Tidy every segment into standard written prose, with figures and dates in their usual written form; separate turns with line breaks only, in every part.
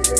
What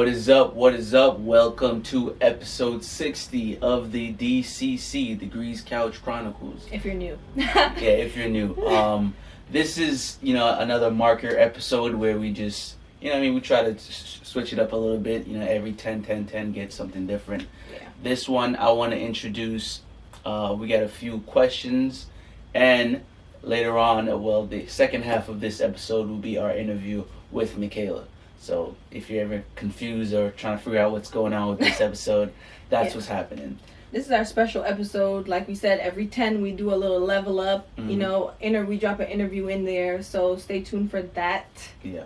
is up? What is up? Welcome to episode 60 of the D.C.C, Degrees Couch Chronicles.
If you're new.
Yeah, if you're new. This is, another marker episode where we just, we try to switch it up a little bit. Every 10, get something different.
Yeah.
This one, I want to introduce, we got a few questions. And later on, the second half of this episode will be our interview with Michaela. So if you're ever confused or trying to figure out what's going on with this episode, that's what's happening.
This is our special episode. Like we said, every 10 we do a little level up. Mm-hmm. We drop an interview in there. So stay tuned for that.
Yeah.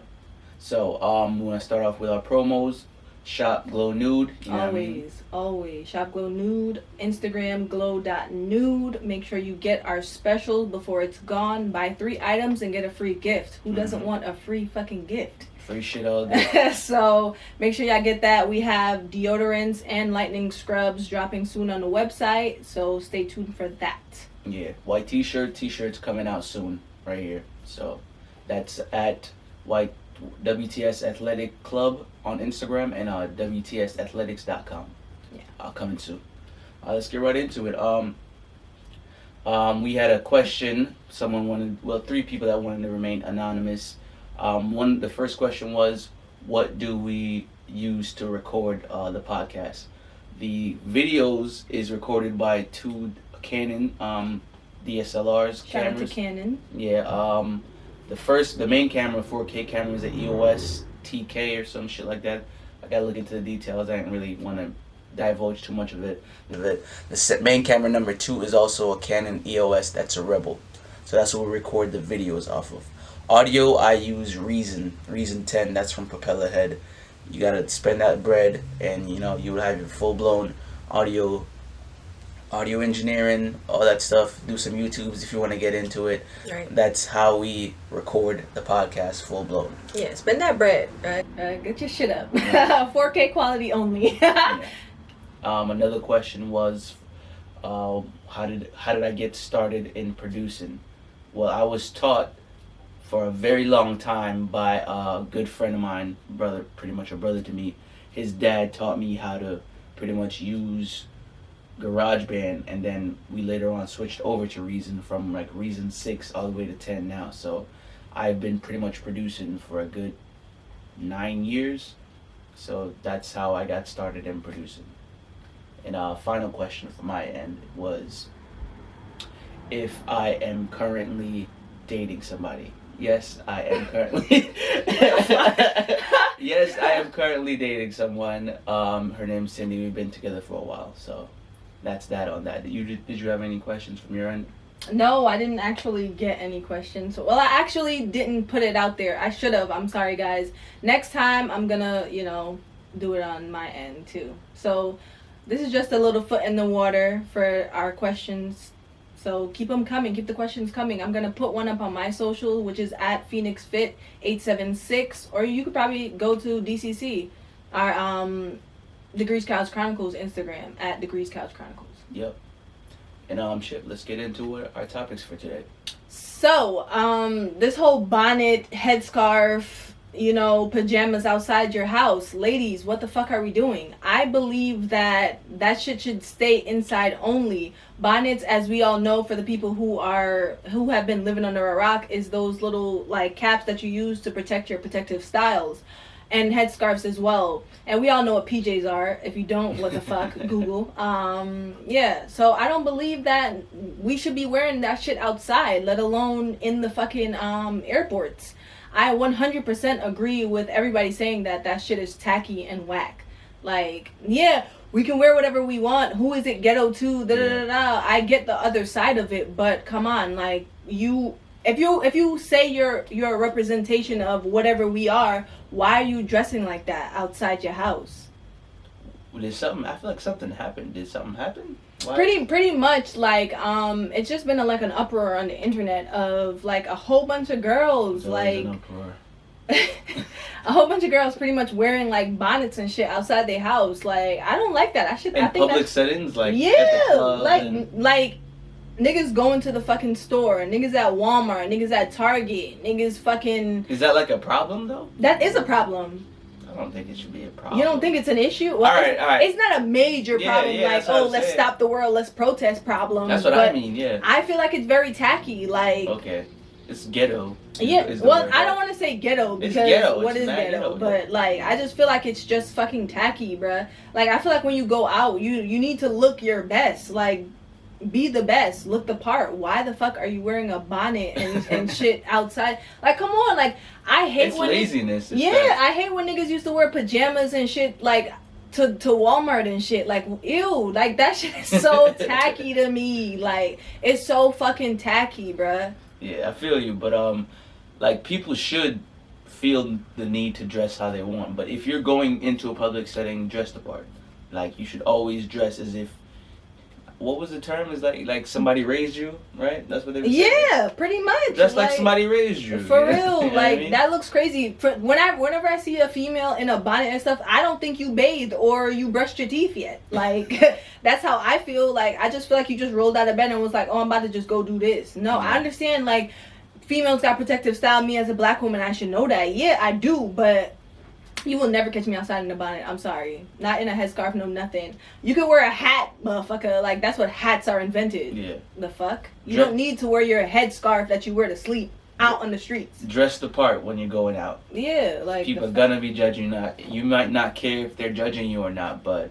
So we want to start off with our promos. Shop Glow Nude.
Always. Shop Glow Nude. Instagram glow.nude. Make sure you get our special before it's gone. Buy 3 items and get a free gift. Who doesn't want a free fucking gift?
Free shit all day.
So make sure y'all get that. We have deodorants and lightning scrubs dropping soon on the website. So stay tuned for that.
Yeah. White t-shirts coming out soon right here. So that's at White WTS Athletic Club on Instagram and WTSathletics.com. Yeah. Coming soon. Let's get right into it. We had a question. Someone wanted, 3 people that wanted to remain anonymous. The first question was, what do we use to record the podcast? The videos is recorded by 2 Canon DSLRs.
Shout out to Canon.
Yeah. The main camera, 4K camera, is an EOS TK or some shit like that. I gotta look into the details. I didn't really want to divulge too much of it. The main camera number 2 is also a Canon EOS. That's a Rebel. So that's what we record the videos off of. Audio, I use Reason 10. That's from Propeller Head. You gotta spend that bread, and you would have your full-blown audio engineering, all that stuff. Do some YouTubes if you want to get into it.
Right.
That's how we record the podcast full-blown.
Yeah, spend that bread. Right. Get your shit up. 4K quality only.
Yeah. Another question was, how did I get started in producing? Well, I was taught for a very long time by a good friend of mine, pretty much a brother to me. His dad taught me how to pretty much use GarageBand, and then we later on switched over to Reason from like Reason 6 all the way to 10 now. So I've been pretty much producing for a good 9 years. So that's how I got started in producing. And final question from my end was if I am currently dating somebody. Yes, I am currently. Yes, I am currently dating someone. Her name's Cindy. We've been together for a while, so that's that on that. Did you have any questions from your end?
No, I didn't actually get any questions. Well, I actually didn't put it out there. I should have. I'm sorry, guys. Next time, I'm gonna, do it on my end too. So this is just a little foot in the water for our questions. So keep them coming. Keep the questions coming. I'm going to put one up on my social, which is at Phoenixfit 876. Or you could probably go to D.C.C, our Degrees Couch Chronicles Instagram, at Degrees Couch Chronicles.
Yep. And let's get into our topics for today.
So, this whole bonnet, headscarf, pajamas outside your house. Ladies, what the fuck are we doing? I believe that shit should stay inside only. Bonnets, as we all know, for the people who have been living under a rock, is those little like caps that you use to protect your protective styles. And headscarves as well. And we all know what PJs are. If you don't, what the fuck? Google. So I don't believe that we should be wearing that shit outside, let alone in the fucking airports. I 100% agree with everybody saying that shit is tacky and whack. Like, yeah, we can wear whatever we want. Who is it ghetto to? I get the other side of it, but come on, like, if you say you're a representation of whatever we are, why are you dressing like that outside your house?
I feel like something happened. Did something happen? Why?
Pretty much, like, it's just been an uproar on the internet of like a whole bunch of girls, like, A whole bunch of girls pretty much wearing like bonnets and shit outside their house. Like, I don't like that.
In public settings, like
yeah,
at the club
like niggas going to the fucking store, niggas at Walmart, niggas at Target, niggas fucking.
Is that like a problem though?
That is a problem.
I don't think it should be a problem.
You don't think it's an issue? Well,
all right.
It's not a major problem. Like, oh, let's stop the world, let's protest problem.
That's what I mean. Yeah.
I feel like it's very tacky. Like.
Okay. It's ghetto.
Yeah, well, I don't want to say ghetto because
ghetto.
what is ghetto? But like, I just feel like it's just fucking tacky, bruh. Like, I feel like when you go out, you need to look your best. Like, be the best, look the part. Why the fuck are you wearing a bonnet and shit outside? Like, come on, like I hate
it's
when
laziness.
I hate when niggas used to wear pajamas and shit like to Walmart and shit. Like, ew, like that shit is so tacky to me. Like, it's so fucking tacky, bruh.
Yeah, I feel you, but like people should feel the need to dress how they want. But if you're going into a public setting, dress the part. Like, you should always dress as if. What was the term? Is like somebody raised you, right? That's what they were saying.
Yeah, pretty much.
Just like somebody raised you.
For real.
You know
like,
I mean?
That looks crazy. Whenever I see a female in a bonnet and stuff, I don't think you bathed or you brushed your teeth yet. Like, that's how I feel. Like, I just feel like you just rolled out of bed and was like, oh, I'm about to just go do this. No, I understand, like, females got protective style. Me as a black woman, I should know that. Yeah, I do, but you will never catch me outside in a bonnet. I'm sorry. Not in a headscarf, no nothing. You could wear a hat, motherfucker. Like, that's what hats are invented.
Yeah.
The fuck? You don't need to wear your headscarf that you wear to sleep out on the streets.
Dress the part when you're going out.
Yeah, like...
People are gonna be judging you. You might not care if they're judging you or not, but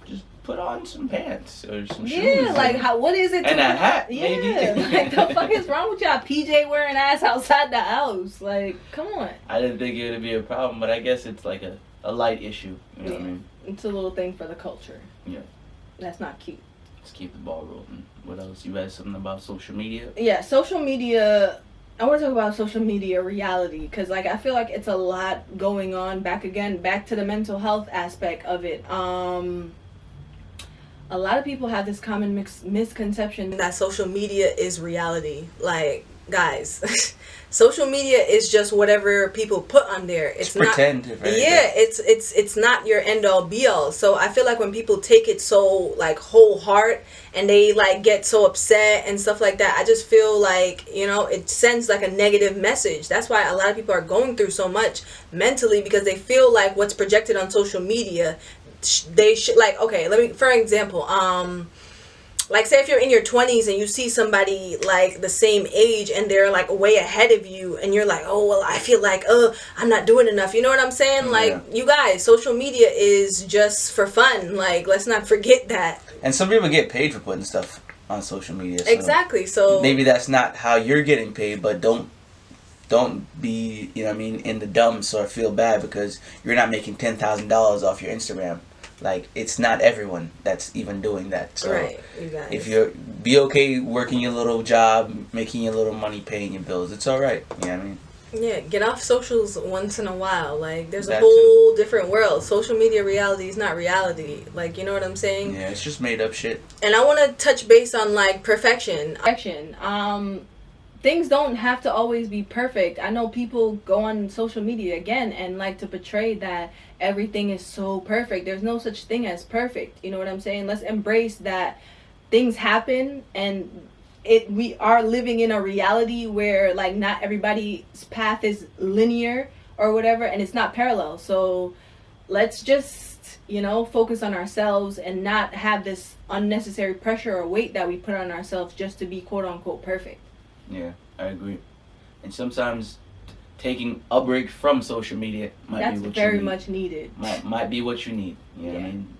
just put on some pants or some shoes.
Yeah, like, what is it?
And a hat, maybe.
Yeah, like, the fuck is wrong with y'all PJ wearing ass outside the house? Like, come on.
I didn't think it would be a problem, but I guess it's like a light issue. You know what I mean?
It's a little thing for the culture.
Yeah.
That's not cute.
Let's keep the ball rolling. What else? You had something about social media?
Yeah, social media... I want to talk about social media reality because, like, I feel like it's a lot going on. Back to the mental health aspect of it. A lot of people have this common misconception that social media is reality. Like, guys, social media is just whatever people put on there. It's not
pretend. Right?
Yeah, it's not your end all be all. So I feel like when people take it so like whole heart and they like get so upset and stuff like that, I just feel like, you know, it sends like a negative message. That's why a lot of people are going through so much mentally, because they feel like what's projected on social media, they should, like, okay, let me, for example, like, say if you're in your 20s and you see somebody like the same age and they're like way ahead of you and you're like, oh, well, I feel like, I'm not doing enough. You know what I'm saying? Like, you guys, social media is just for fun. Like, let's not forget that.
And some people get paid for putting stuff on social media. So
exactly. So
maybe that's not how you're getting paid, but don't be, you know what I mean, in the dumps or feel bad because you're not making $10,000 off your Instagram. Like, it's not everyone that's even doing that. So
right, you guys.
If you're, be okay working your little job, making your little money, paying your bills. It's all right. You know what I mean?
Yeah, get off socials once in a while. Like, there's a whole different world. Social media reality is not reality. Like, you know what I'm saying?
Yeah, it's just made up shit.
And I want to touch base on, like, perfection. Things don't have to always be perfect. I know people go on social media again and like to portray that everything is so perfect. There's no such thing as perfect. You know what I'm saying? Let's embrace that things happen and we are living in a reality where like not everybody's path is linear or whatever, and it's not parallel. So let's just, you know, focus on ourselves and not have this unnecessary pressure or weight that we put on ourselves just to be quote unquote perfect.
Yeah, I agree. And sometimes taking a break from social media might be what you need. That's very
much needed.
Might be what you need. You know what I mean?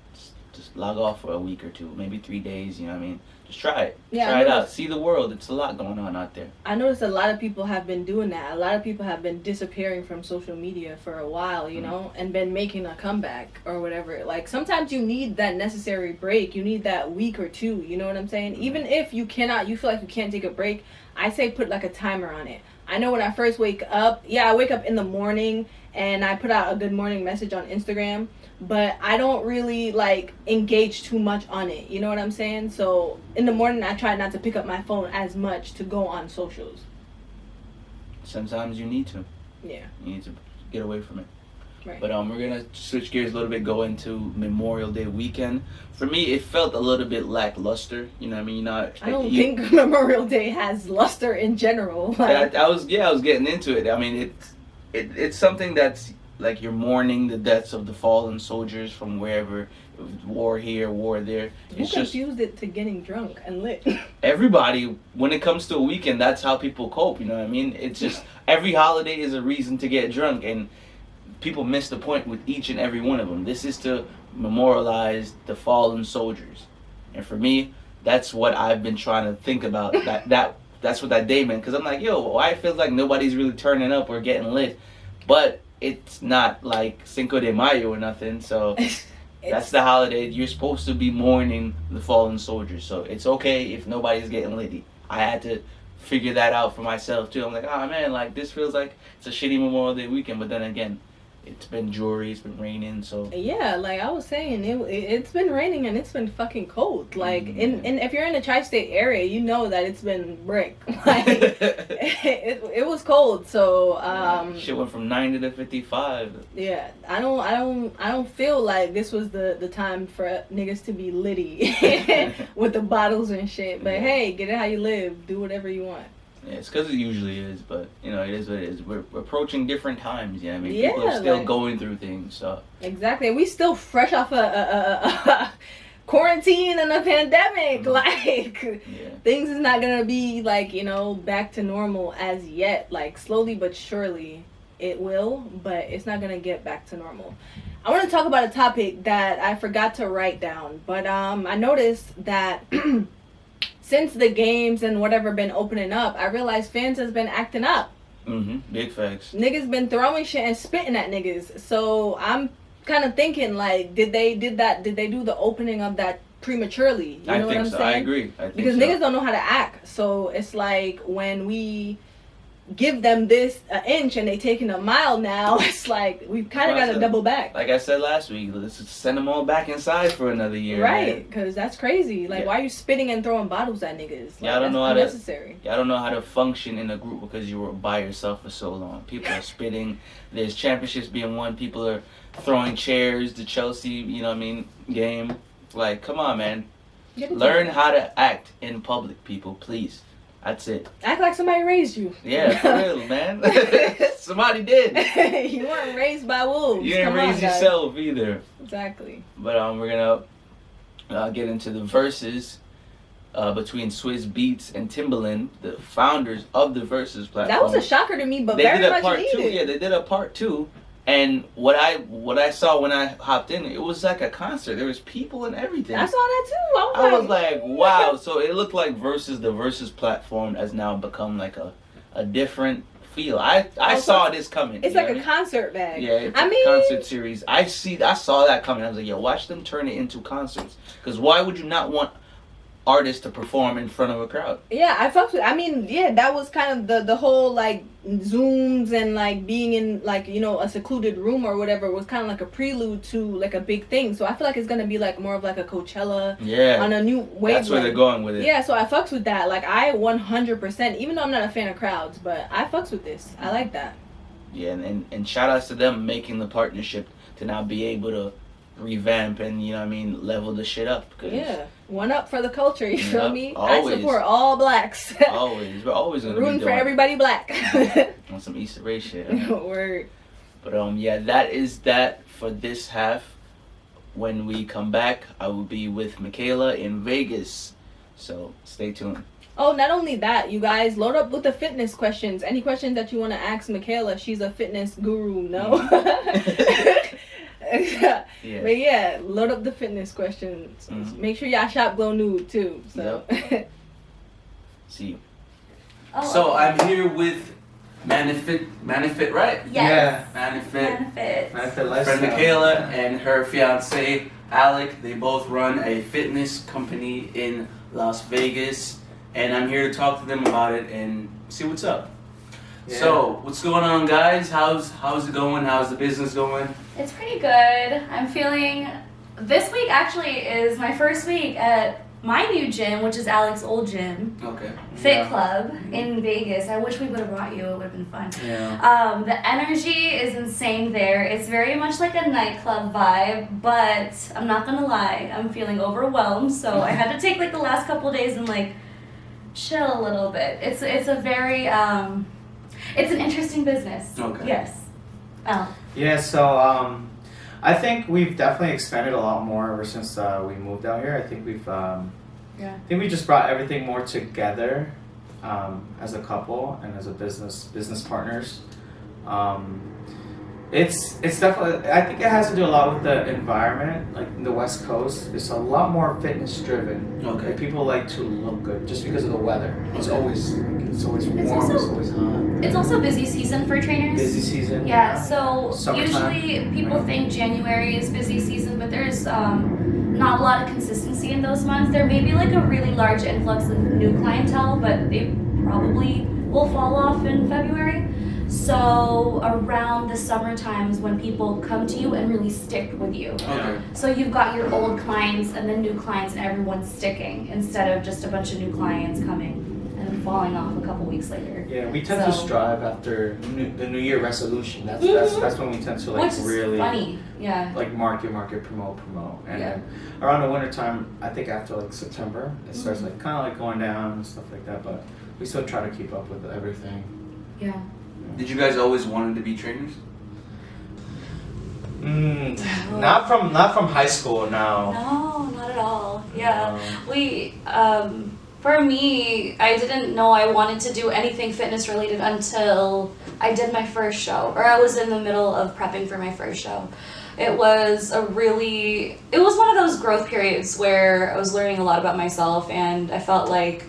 Just log off for a week or two, maybe 3 days, you know what I mean? Just try it. Yeah, try it out. See the world. It's a lot going on out there.
I noticed a lot of people have been doing that. A lot of people have been disappearing from social media for a while, you know, and been making a comeback or whatever. Like, sometimes you need that necessary break. You need that week or two, you know what I'm saying? Even if you feel like you can't take a break, I say put like a timer on it. I know when I first wake up, I wake up in the morning and I put out a good morning message on Instagram, but I don't really like engage too much on it. You know what I'm saying? So in the morning, I try not to pick up my phone as much to go on socials.
Sometimes you need to.
Yeah.
You need to. get away from it.
Right.
But we're gonna switch gears a little bit, go into Memorial Day weekend. For me, it felt a little bit lackluster. You know what I mean?
I don't think Memorial Day has luster in general. Like,
I was getting into it. I mean, it's something that's like you're mourning the deaths of the fallen soldiers from wherever, war here, war there.
You confused it to getting drunk and lit.
Everybody, when it comes to a weekend, that's how people cope. You know what I mean? It's just every holiday is a reason to get drunk, and people miss the point with each and every one of them. This is to memorialize the fallen soldiers, and for me, that's what I've been trying to think about. That's what that day meant, because I'm like, yo, why it feels like nobody's really turning up or getting lit, but it's not like Cinco de Mayo or nothing. So that's the holiday you're supposed to be mourning the fallen soldiers. So it's okay if nobody's getting litty. I had to figure that out for myself too. I'm like, oh man, like this feels like it's a shitty Memorial Day weekend, but then again, it's been dreary, it's been raining, so
yeah, like I was saying, it's been raining and it's been fucking cold. Like, and if you're in the tri-state area, you know that it's been brick. Like, it was cold. So
shit went from 90 to 55.
Yeah, I don't feel like this was the time for niggas to be litty with the bottles and shit. But hey, get it how you live, do whatever you want.
Yeah, it's because it usually is, but you know, it is what it is. We're approaching different times. Yeah, I mean,
yeah,
people are still
like,
going through things. So
exactly, we still fresh off a quarantine and a pandemic. Like, things is not gonna be like, you know, back to normal as yet. Like, slowly but surely it will, but it's not gonna get back to normal. I want to talk about a topic that I forgot to write down, but I noticed that since the games and whatever been opening up, I realized fans has been acting up.
Big facts.
Niggas been throwing shit and spitting at niggas. So I'm kind of thinking, like, did they do the opening of that prematurely? You know what I'm saying?
I agree.
Because niggas don't know how to act. So it's like when we give them this an inch and they taking a mile now, it's like we've kind of got to double back.
Like I said last week, let's send them all back inside for another year.
Right, because that's crazy. Like, why are you spitting and throwing bottles at niggas? Like,
I don't know
unnecessary.
I don't know how to function in a group because you were by yourself for so long. People are spitting. There's championships being won. People are throwing chairs. The Chelsea, you know what I mean, game. Like, come on, man. Learn how to act in public, people, please. That's it.
Act like somebody raised you.
Yeah, for real, man. Somebody did.
You weren't raised by wolves.
You didn't raise yourself either.
Exactly.
But we're gonna get into the verses between Swizz Beatz and Timbaland, the founders of the Versus platform.
That was a shocker to me, but they did a part two.
Yeah, they did a part two. And what I saw when I hopped in, it was like a concert. There was people and everything.
I saw that too.
I was like, wow. So it looked like the Versus platform has now become like a different feel. I saw this coming.
It's like a concert bag.
Yeah, it's a concert series. I saw that coming. I was like, yo, watch them turn it into concerts. Because why would you not want artists to perform in front of a crowd?
Yeah, I fucked with. I mean, yeah, that was kind of the whole like Zooms and like being in like, you know, a secluded room or whatever was kind of like a prelude to like a big thing. So I feel like it's gonna be like more of like a Coachella.
Yeah.
On a new wave.
That's where they're going with it.
Yeah, so I fucks with that. Like, I 100%, even though I'm not a fan of crowds, but I fucks with this. I like that.
Yeah, and shout outs to them making the partnership to now be able to revamp and, you know what I mean, level the shit up.
Yeah, one up for the culture, you feel me?
Always.
I support all blacks.
Always. We're always going to be
rooting for everybody black.
On some Easter Egg shit.
Word.
But yeah, that is that for this half. When we come back, I will be with Michaela in Vegas. So stay tuned.
Oh, not only that, you guys, load up with the fitness questions. Any questions that you want to ask Michaela, she's a fitness guru, no? Yeah. But yeah, load up the fitness questions. Make sure y'all shop Glow Nude too. So
see you. So I'm here with MANIFIT, right?
Yes.
Yeah. MANIFIT
Lifestyle.
Friend Michaela and her fiance Alec. They both run a fitness company in Las Vegas, and I'm here to talk to them about it and see what's up. Yeah. So, what's going on, guys? How's it going? How's the business going?
It's pretty good. I'm feeling... This week actually is my first week at my new gym, which is Alex's old gym,
Okay.
Fit Club in Vegas. I wish we would have brought you. It would have been fun.
Yeah.
The energy is insane there. It's very much like a nightclub vibe, but I'm not gonna lie, I'm feeling overwhelmed. So I had to take like the last couple of days and like chill a little bit. It's a very it's an interesting business.
Okay.
Yes. Oh.
Yeah, so I think we've definitely expanded a lot more ever since we moved out here. I think I think we just brought everything more together as a couple and as a business partners. It's definitely, I think it has to do a lot with the environment. Like in the West Coast, it's a lot more fitness driven.
Okay.
Like, people like to look good just because of the weather. It's always warm. It's always hot.
It's also busy season for trainers.
Busy season.
Yeah, so
Summertime.
usually people think January is busy season, but there's not a lot of consistency in those months. There may be like a really large influx of new clientele, but they probably will fall off in February. So around the summer times when people come to you and really stick with you.
Okay.
So you've got your old clients and then new clients and everyone's sticking instead of just a bunch of new clients coming and then falling off a couple weeks later.
Yeah, we tend to strive after the New Year resolution. That's when we tend to like
Which is
really
funny. Yeah.
like market, promote, and then around the winter time, I think after like September, it starts like kind of like going down and stuff like that. But we still try to keep up with everything.
Yeah.
Did you guys always wanted to be trainers?
Not from high school. No.
No, not at all. Yeah. We for me, I didn't know I wanted to do anything fitness related until I did my first show, or I was in the middle of prepping for my first show. It was one of those growth periods where I was learning a lot about myself, and I felt like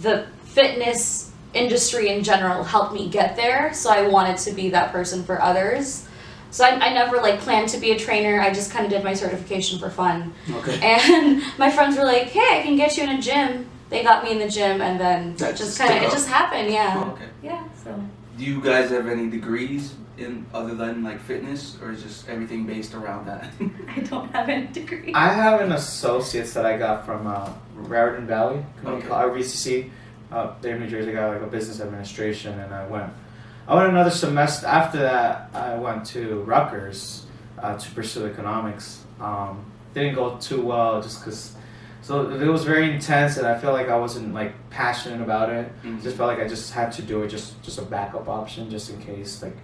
the fitness industry in general helped me get there, so I wanted to be that person for others. So I never like planned to be a trainer. I just kind of did my certification for fun.
Okay.
And my friends were like, "Hey, I can get you in a gym." They got me in the gym, and then
That
it
just
just happened. Yeah.
Oh, okay.
Yeah. So.
Do you guys have any degrees in other than like fitness, or is just everything based around that?
I don't have any degree.
I have an associate's that I got from Raritan Valley Community College, D.C.C. There in New Jersey. I got like a business administration, and I went another semester. After that, I went to Rutgers to pursue economics. Didn't go too well just because. So it was very intense, and I felt like I wasn't like passionate about it.
Mm-hmm.
Just felt like I just had to do it, just a backup option, just in case like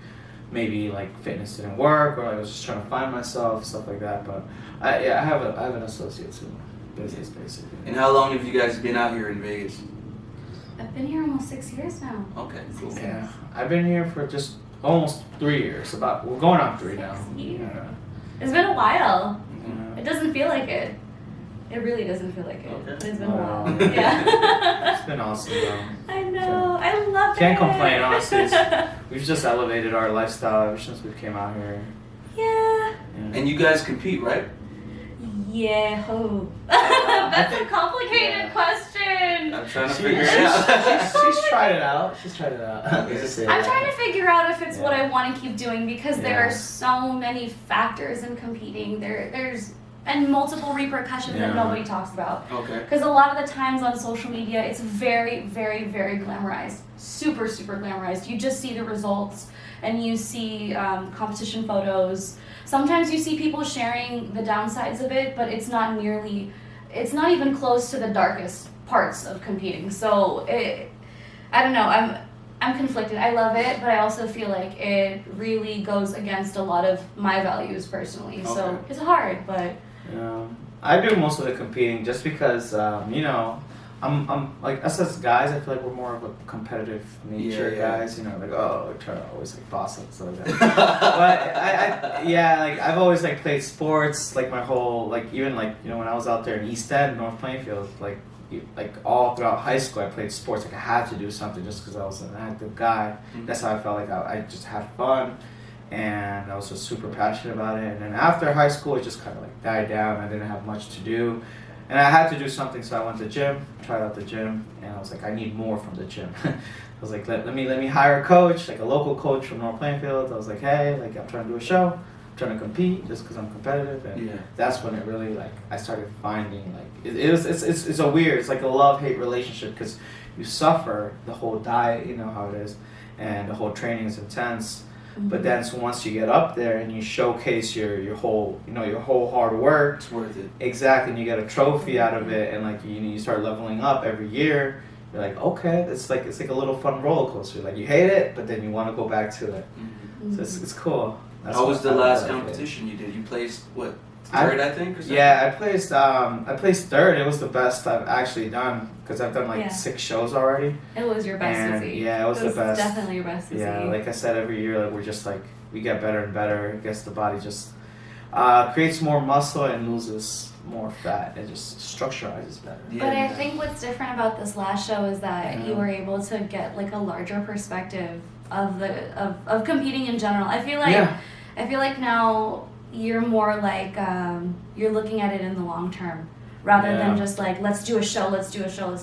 maybe like fitness didn't work, or I was just trying to find myself, stuff like that. But I have an associate's in business basically.
And how long have you guys been out here in Vegas?
I've been here almost 6 years now.
Okay, cool.
Yeah, I've been here for just almost 3 years. We're going on 3 now.
6 years.
Yeah.
It's been a while.
Yeah.
It doesn't feel like it. It really doesn't feel like it.
Okay.
It's been a
Wow.
while. Yeah.
It's been awesome though.
I know. I love it.
Can't complain, honestly. We've just elevated our lifestyle ever since we came out here.
Yeah.
Yeah.
And you guys compete, right?
Yeah. Oh. That's a
think-
complicated
yeah.
question.
I'm trying to
She-
figure it out.
she's tried it out. She's tried it out. Let's just say
I'm
that.
trying to figure out if it's what
Yeah.
I want to keep doing because there
Yeah.
are so many factors in competing. There's and multiple repercussions
Yeah.
that nobody talks about.
Okay.
Because a lot of the times on social media, it's very, very, very glamorized. Super, super glamorized. You just see the results and you see competition photos. Sometimes you see people sharing the downsides of it, but it's not even close to the darkest parts of competing. So I don't know. I'm conflicted. I love it, but I also feel like it really goes against a lot of my values personally. So
Okay.
it's hard, but.
Yeah. I do most of the competing just because, you know, I'm like us as guys. I feel like we're more of a competitive nature
Yeah.
guys. You know, like we try to always like boss up stuff like that. But like I've always like played sports like my whole like even like you know when I was out there in East End, North Plainfield, like all throughout high school I played sports. Like I had to do something just because I was an active guy.
Mhm.
That's how I felt like I just had fun. And I was just super passionate about it. And then after high school, it just kind of like died down. I didn't have much to do. And I had to do something, so I went to the gym, tried out the gym, and I was like, I need more from the gym. I was like, let me hire a coach, like a local coach from North Plainfield. I was like, hey, like I'm trying to do a show. trying to compete just because I'm competitive, and
Yeah.
that's when it really like I started finding like it's a weird, it's like a love-hate relationship because you suffer the whole diet, you know how it is, and the whole training is intense. But then so once you get up there and you showcase your whole your whole hard work,
It's worth it.
exactly, and you get a trophy out of it, and like you start leveling up every year. You're like, okay, it's like a little fun roller coaster. Like you hate it, but then you want to go back to it.
Mm-hmm.
So it's cool. That's
How was
what
the
I
last
like it.
competition you did? You placed what, third, I think, or something?
Yeah, I placed third. It was the best I've actually done because I've done like
Yeah.
6 shows already.
It was your best
And,
physique.
yeah, it was the best.
Definitely your best physique.
Yeah, like I said, every year like we're just like we get better and better. I guess the body just creates more muscle and loses more fat. It just structurizes better.
Yeah.
But I think what's different about this last show is that
Yeah.
you were able to get like a larger perspective of competing in general. I feel like now you're more like you're looking at it in the long term rather
Yeah.
than just like let's do a show.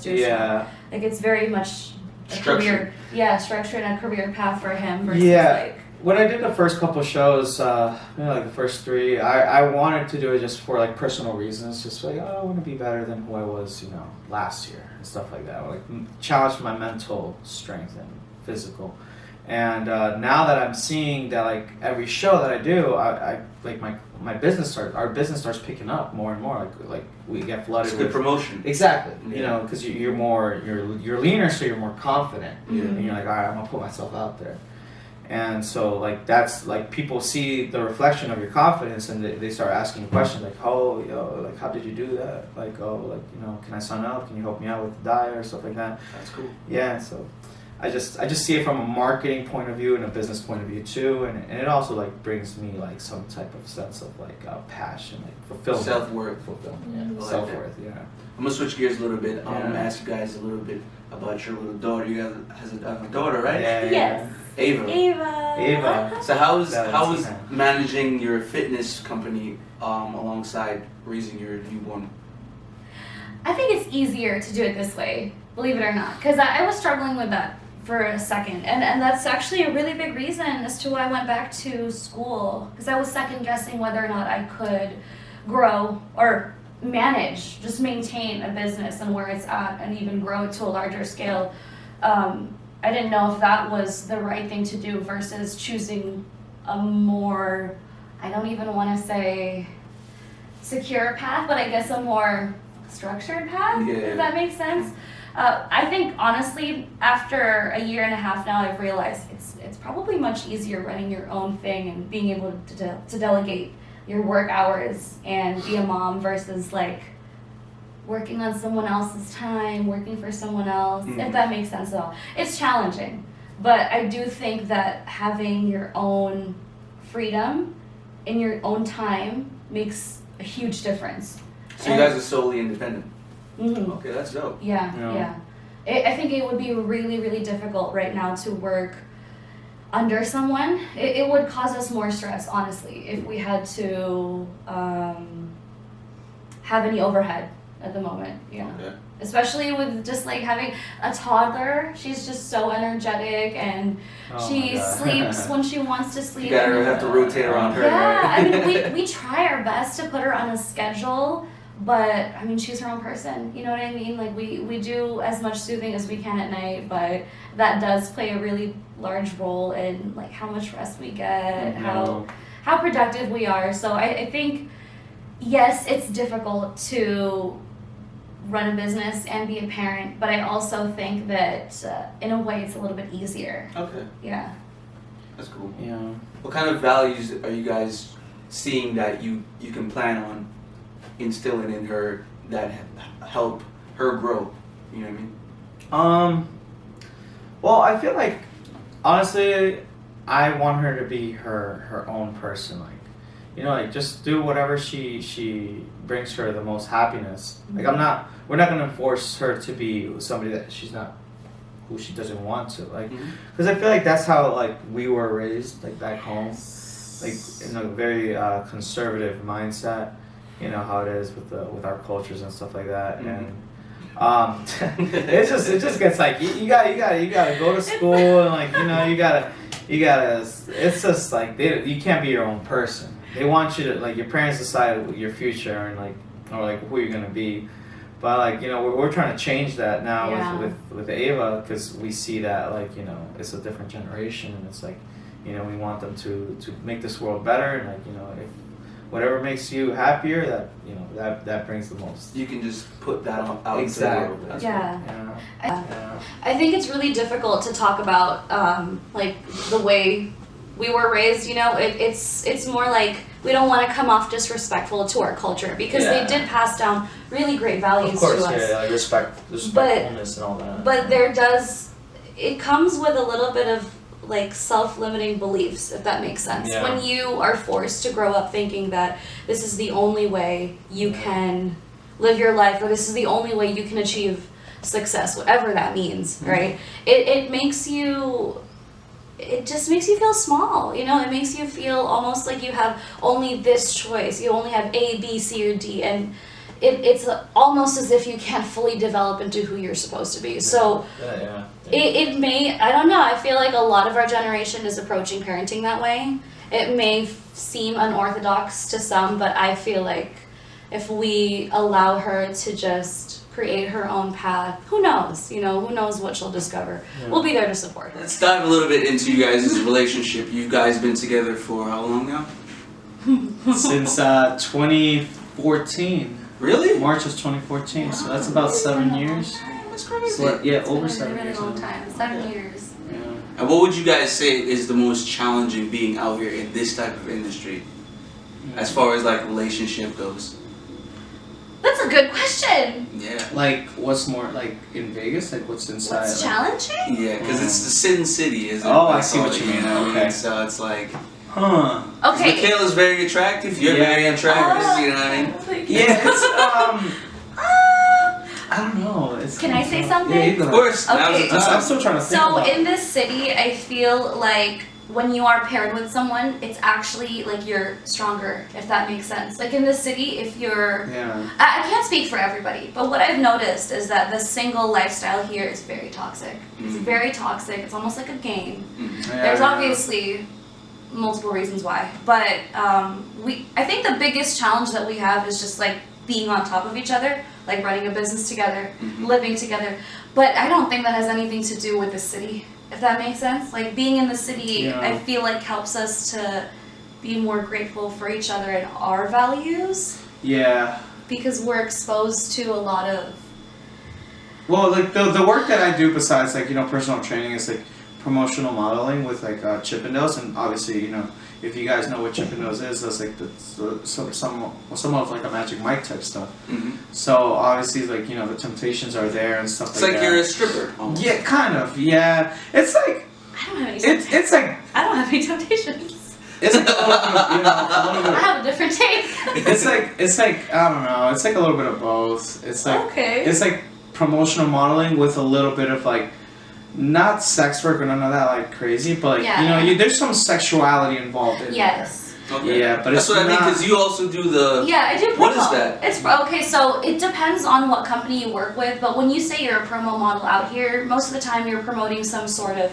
Yeah.
Like it's very much a
Structured.
career, structure and a career path for him versus
Yeah.
like
When I did the first couple shows, like the first 3, I wanted to do it just for like personal reasons, just like I want to be better than who I was, last year and stuff like that. Like challenge my mental strength and physical. And now that I'm seeing that like every show that I do, I like my business our business starts picking up more and more. Like we get flooded
It's good
with
promotion.
exactly,
Yeah.
because you're leaner, so you're more confident.
Yeah.
And you're like, all right, I'm gonna put myself out there. And so like that's like people see the reflection of your confidence and they start asking questions like, oh, like how did you do that? Like, oh, like can I sign up? Can you help me out with the diet or stuff like that?
That's cool.
Yeah, so I just see it from a marketing point of view and a business point of view too, and it also like brings me like some type of sense of like passion, like fulfillment,
Self-worth.
fulfillment,
I
yeah,
like
self-worth, yeah.
I'm gonna switch gears a little bit. I'm gonna
Yeah.
ask you guys a little bit about your little daughter. You guys has a daughter, right?
Yeah,
Yes.
Ava.
Ava.
So how was
Valentina.
managing your fitness company alongside raising your newborn?
I think it's easier to do it this way, believe it or not, because I was struggling with that for a second, and that's actually a really big reason as to why I went back to school, because I was second guessing whether or not I could grow or just maintain a business and where it's at and even grow it to a larger scale. I didn't know if that was the right thing to do versus choosing a more, I don't even want to say secure path, but I guess a more structured path,
Yeah.
if that makes sense. I think honestly, after a year and a half now, I've realized it's probably much easier running your own thing and being able to delegate your work hours and be a mom versus like working on someone else's time, working for someone else, if that makes sense at all. It's challenging, but I do think that having your own freedom in your own time makes a huge difference.
So you guys are solely independent.
Mhm.
Okay, that's dope.
Yeah,
Yeah.
yeah. I think it would be really, really difficult right now to work under someone. It would cause us more stress, honestly, if we had to have any overhead at the moment. Yeah.
Okay.
Especially with just like having a toddler, she's just so energetic and
Oh
she
my God.
sleeps when she wants to sleep.
You gotta have to rotate around her,
Yeah,
right?
I mean, we try our best to put her on a schedule, but I mean, she's her own person. You know what I mean? Like we do as much soothing as we can at night, but that does play a really large role in like how much rest we get, how productive we are. So I think yes, it's difficult to run a business and be a parent, but I also think that in a way it's a little bit easier.
Okay,
Yeah.
that's cool.
Yeah.
What kind of values are you guys seeing that you can plan on instilling in her that help her grow? You know what I mean?
Well, I feel like honestly, I want her to be her own person. Like, like just do whatever she brings her the most happiness. Like we're not gonna force her to be somebody that she's not, who she doesn't want to. Like, because I feel like that's how like we were raised, like back home, like in a very conservative mindset. You know how it is with our cultures and stuff like that, and it just gets like you gotta go to school and like you gotta it's just like you can't be your own person. they want you to, like, your parents decide your future and like, or like who you're gonna be. But like, you know, we're trying to change that now
Yeah.
with Ava, because we see that, like, you know, it's a different generation, and it's like, you know, we want them to make this world better, and like, you know, if whatever makes you happier, that, you know, that brings the most.
You can just put that out
Exactly.
into the world.
Yeah.
Yeah.
I think it's really difficult to talk about like the way we were raised. You know, it's more like we don't want to come off disrespectful to our culture because
Yeah.
they did pass down really great values
Of course,
to us.
yeah, like respectfulness and all that.
But it comes with a little bit of like self-limiting beliefs, if that makes sense.
Yeah.
When you are forced to grow up thinking that this is the only way you can live your life, or this is the only way you can achieve success, whatever that means, right? It makes you, it just makes you feel small, you know? It makes you feel almost like you have only this choice. You only have A, B, C, or D, and it's almost as if you can't fully develop into who you're supposed to be. So
Yeah.
it may, I don't know, I feel like a lot of our generation is approaching parenting that way. It may seem unorthodox to some, but I feel like if we allow her to just create her own path, who knows, you know, who knows what she'll discover.
Yeah.
We'll be there to support her.
Let's dive a little bit into you guys' relationship. You guys been together for how long now?
Since 2014.
Really?
March of 2014, so that's about 7 years.
That's crazy.
So, yeah,
It's
over
been
7
a really
years.
long
now.
time, 7 years.
Yeah.
And what would you guys say is the most challenging being out here in this type of industry, as far as like relationship goes?
That's a good question.
Yeah.
Like, what's more, like, in Vegas? Like, what's inside?
What's
like,
challenging?
Yeah, because it's the Sin City, isn't it?
Oh, I
That's
see
all
what
that,
you mean,
know?
okay.
So it's like,
Huh.
Okay.
Michaela's very attractive. You're very attractive. You know what I mean?
Yeah, it's, I don't know. It's
Can I say
yeah,
something?
you go
Of
ahead.
course. Now's
Okay.
the time.
I'm still trying to think
So
about
in this city, I feel like when you are paired with someone, it's actually like you're stronger, if that makes sense. Like in the city, if you're,
Yeah.
I can't speak for everybody, but what I've noticed is that the single lifestyle here is very toxic. It's very toxic. It's almost like a game. There's obviously multiple reasons why, but I think the biggest challenge that we have is just like being on top of each other, like running a business together, living together. But I don't think that has anything to do with the city, if that makes sense. Like being in the city,
Yeah.
I feel like helps us to be more grateful for each other and our values
Yeah.
because we're exposed to a lot of.
Well, like the work that I do besides like, you know, personal training is like promotional modeling with like Chippendales, and obviously, you know, if you guys know what Chippendales is, that's like some of like a Magic Mike type stuff. So obviously, like, you know, the temptations are there and stuff
It's
like
like
that.
you're a stripper. Almost.
Yeah, kind of. Yeah, it's like
I don't have any.
it's like
I don't have any temptations.
it's like a little bit of, you know, a little bit
I
of,
have a different take.
it's like I don't know. It's like a little bit of both. It's like
Okay.
it's like promotional modeling with a little bit of like not sex work or none of that like crazy, but like,
Yeah.
you know, there's some sexuality involved in
Yes.
Okay.
Yeah, but
that's
it's
what I mean.
not-
Because you also do the.
Yeah, I do promo.
What is that?
It's okay. So it depends on what company you work with, but when you say you're a promo model out here, most of the time you're promoting some sort of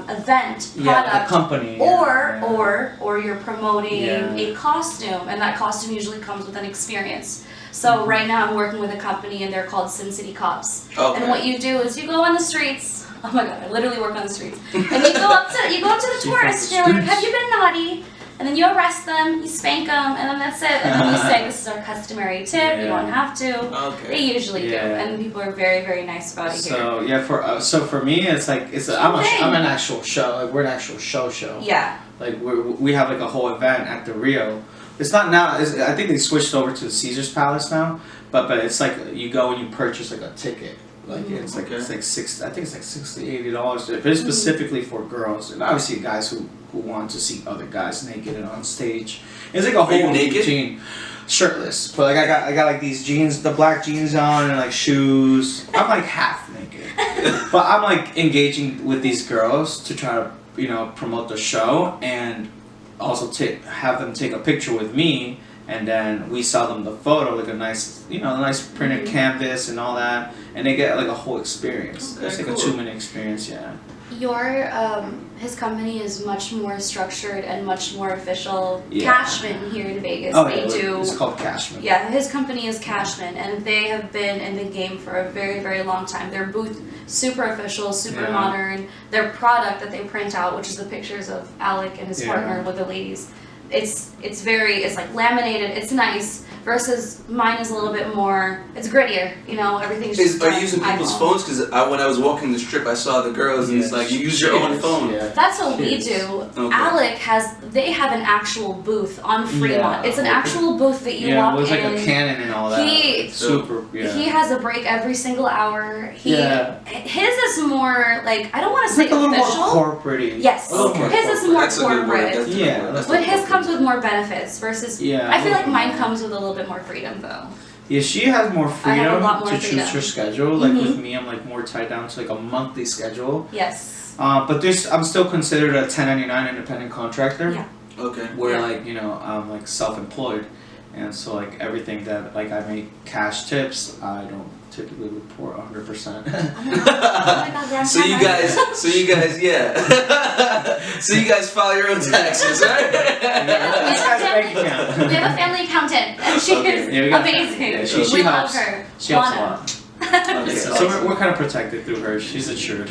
event,
Yeah,
product,
the company.
or you're promoting
Yeah.
a costume, and that costume usually comes with an experience. So right now I'm working with a company, and they're called Sin City Cops.
Okay.
And what you do is you go on the streets. Oh my god, I literally work on the streets. And you go up to the
She
tourists.
from
You're
the
like,
streets.
have you been naughty? And then you arrest them, you spank them, and then that's it. And then you say, this is our customary tip. You
Yeah.
don't have to.
Okay.
They usually do,
Yeah.
and people are very, very nice about it here.
So yeah, for me, it's like I'm an actual show. Like we're an actual show.
Yeah.
Like we have like a whole event at the Rio. It's not now. I think they switched over to the Caesar's Palace now. But it's like you go and you purchase like a ticket. Like it's like
Okay.
it's like I think it's like $60-$80. But it's specifically for girls and obviously guys who want to see other guys naked and on stage. It's like a
Are you
whole
naked?
routine. Shirtless, but like I got like these jeans, the black jeans on, and like shoes. I'm like half naked, but I'm like engaging with these girls to try to, you know, promote the show and also have them take a picture with me, and then we sell them the photo, like a nice, you know, a nice printed canvas and all that, and they get like a whole experience.
Okay,
It's like
cool.
a 2-minute experience, yeah.
His company is much more structured and much more official.
Yeah.
Cashman here in Vegas,
Oh,
they do.
It's called Cashman.
Yeah, his company is Cashman, and they have been in the game for a very, very long time. Their booth, super official, super modern. Their product that they print out, which is the pictures of Alec and his partner with the ladies, it's like laminated. It's nice. Versus mine is a little bit more. It's grittier. Everything's just.
Are you using people's
eyeball.
phones? Because when I was walking the strip, I saw the girls, and it's like you use your own phone.
Yeah.
That's what we do.
Okay.
Alec they have an actual booth on Fremont. It's an actual booth that you walk
it was
in.
like a Canon and all that.
He-
Super. Yeah.
He has a break every single hour.
Yeah.
His is more like, I don't want to
It's
say
like a little
official.
more corporate-y.
Yes.
A little more
His is more
That's a good word.
corporate.
That's a good
Yeah,
word.
that's
But his comes with more benefits versus.
Yeah,
I feel like
a little
mine
more.
comes with a little bit more freedom though.
Yeah, she has more
I have a
freedom
lot more
to
freedom.
choose her schedule. Like
Mhm.
with me, I'm like more tied down to like a monthly schedule.
Yes.
But I'm still considered a 1099 independent contractor.
Yeah.
Okay.
Where
Yeah.
I'm like self-employed, and so like everything that like I make cash tips, I don't typically report 100%.
Oh my God, we're on
So
time,
you
right?
guys, so you guys file your own taxes, right?
This guy's bank account.
We have a family accountant, and she
Okay.
is
Yeah, we got-
amazing.
yeah,
we
she
love
helps.
her.
She helps a
Lana.
lot.
Okay,
So
awesome.
we're kind of protected through her. She's insured.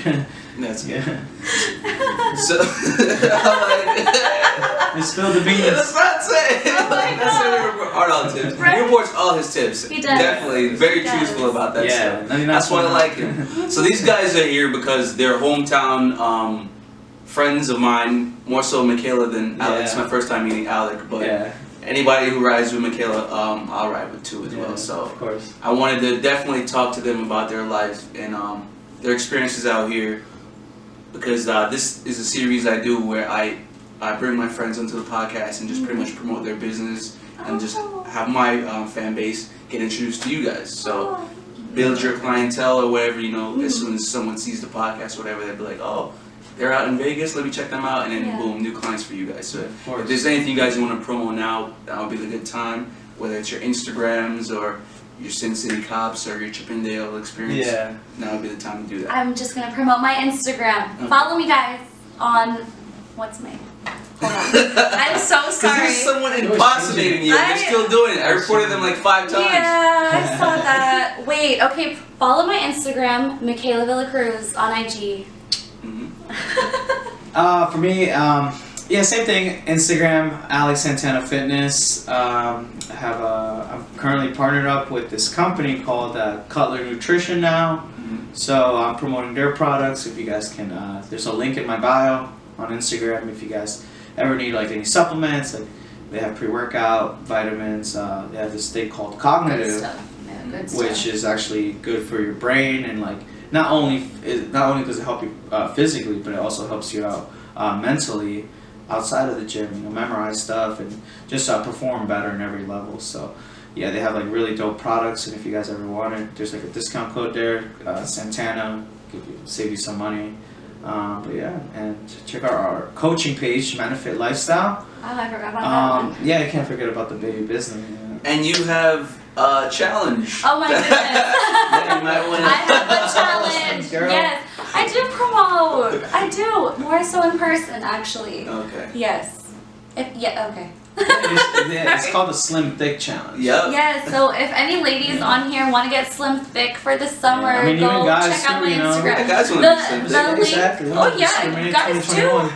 That's good.
Yeah.
So, I'm like,
They spilled the beans.
let's not say.
Oh my
Let's say we report all tips.
Right?
He reports all his tips.
He does.
Definitely, very
He does.
truthful about that
Yeah,
stuff.
I mean,
That's why I
what
like him. So these guys are here because they're hometown friends of mine. More so Michaela than Alec. It's
Yeah.
my first time meeting Alec, but
Yeah.
anybody who rides with Michaela, I'll ride with too as
Yeah,
well. So
of course.
I wanted to definitely talk to them about their life and their experiences out here, because this is a series I do where I bring my friends onto the podcast and just pretty much promote their business and just have my fan base get introduced to you guys. So build your clientele or whatever, as soon as someone sees the podcast or whatever, they'll be like, oh, they're out in Vegas, let me check them out, and then
Yeah.
boom, new clients for you guys. So
Of
if
course.
there's anything you guys want to promo now, that would be the good time, whether it's your Instagrams or your Sin City Cops or your Chippendale experience.
Yeah.
Now would be the time to do that.
I'm just gonna promote my Instagram.
Okay.
Follow me, guys, on what's my. Hold on. I'm so
Because
sorry.
there's someone impersonating you, and they're still doing it. I reported them like 5 times.
Yeah, I saw that. Wait, okay, follow my Instagram, Michaela Villacruz on IG.
Mhm.
For me, same thing. Instagram, Alex Santana Fitness. I'm currently partnered up with this company called Cutler Nutrition now. So I'm promoting their products. If you guys can, there's a link in my bio on Instagram. If you guys ever need like any supplements, like they have pre-workout, vitamins. They have this thing called
Good
Cognitive,
stuff. Yeah, good stuff.
which is actually good for your brain, and like not only does it help you physically, but it also helps you out mentally outside of the gym. Memorize stuff and just perform better in every level. So yeah, they have like really dope products, and if you guys ever want it, there's like a discount code there, Santana, save you some money. But yeah, and check out our coaching page, MANIFIT Lifestyle.
Oh, I forgot about that one.
Yeah, I can't forget about the baby business. Yeah.
And you have a challenge.
Oh my goodness.
That you might want
I have a challenge.
Girl.
Yes, I do promote. I do. More so in person, actually.
Okay.
Yes. Okay.
It's called the Slim Thick Challenge.
Yep.
Yes, so if any ladies on here want to get slim thick for the summer,
I mean,
go
even guys
check out
too,
my
you know.
Instagram.
Yeah, guys wanna be slim
The
thick.
link.
Exactly.
Oh yeah,
Discriminate
guys too.
2021.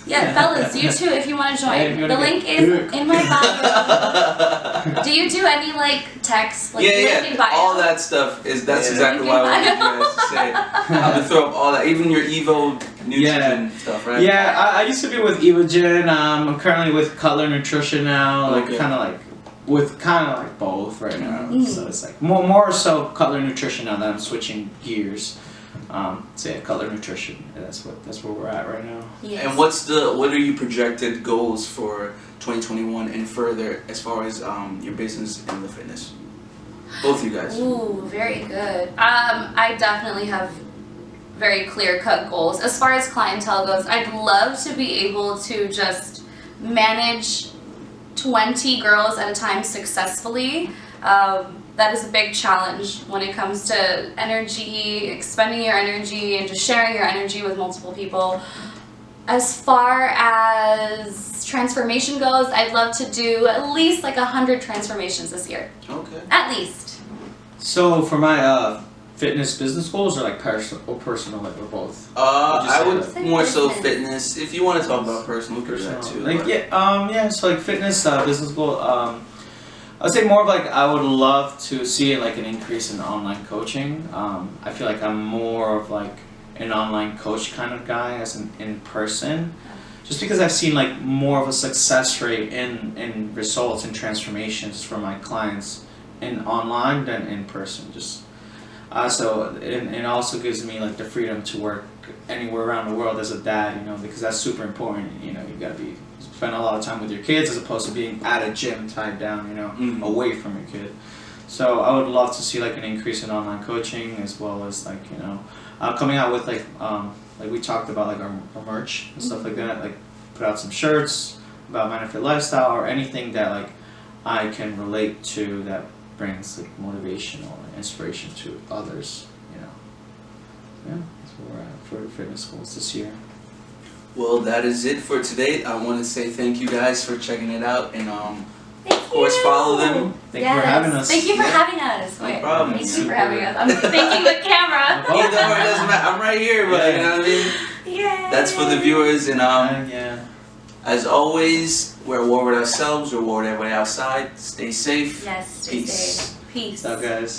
Yeah, fellas, you too if you want to
Yeah, if
join.
you
The
wanna
link
get
is
thick.
in my bio. Do you do any like text, like link in bio?
All that stuff that's
Yeah.
exactly what I wanted you guys to say. I'm gonna throw up all that, even your Evo nutrition stuff, right?
Yeah, I used to be with Evogen. I'm currently with Cutler Nutrition now. Like
Okay.
kind of like both right now.
Mm.
So it's like more so Cutler Nutrition now that I'm switching gears. So yeah, Cutler Nutrition. That's where we're at right now.
Yes.
And what are your projected goals for 2021 and further as far as your business and the fitness? Both of you guys.
Ooh, very good. I definitely have very clear-cut goals. As far as clientele goes, I'd love to be able to just manage 20 girls at a time successfully. That is a big challenge when it comes to energy, expending your energy, and just sharing your energy with multiple people. As far as transformation goes, I'd love to do at least like 100 transformations this year.
Okay.
At least.
So for my fitness business goals, or like personal, like, or both?
I would
Say
more so
business.
fitness. If you want to talk about personal, we could do that too.
Like
but-
yeah, so like fitness business goal. I'd say more of like I would love to see like an increase in online coaching. I feel like I'm more of like an online coach kind of guy as in person, just because I've seen like more of a success rate in results and transformations for my clients in online than in person. Just so it also gives me like the freedom to work anywhere around the world as a dad, you know, because that's super important. You know, you gotta spend a lot of time with your kids as opposed to being at a gym tied down, you know, away from your kid. So I would love to see like an increase in online coaching, as well as like, you know, coming out with like we talked about like our merch and stuff like that, like put out some shirts about MANIFIT lifestyle or anything that like I can relate to that brings like motivation or inspiration to others, you know. Yeah, that's where we're at for fitness goals this year.
Well, that is it for today. I want to say thank you guys for checking it out, and
Thank
of course
you.
follow them.
Thank you for having us.
Thank you for
Yeah.
having us.
No
Wait,
problem.
Thank you for having us. I'm thinking the camera.
Either or, it doesn't matter. I'm right here, but you know what I mean.
Yay.
That's for the viewers, and
Yeah.
as always, we're at war with ourselves. We're at war with everybody outside. Stay safe.
Yes. Stay
Peace.
safe. Peace.
What's up, guys?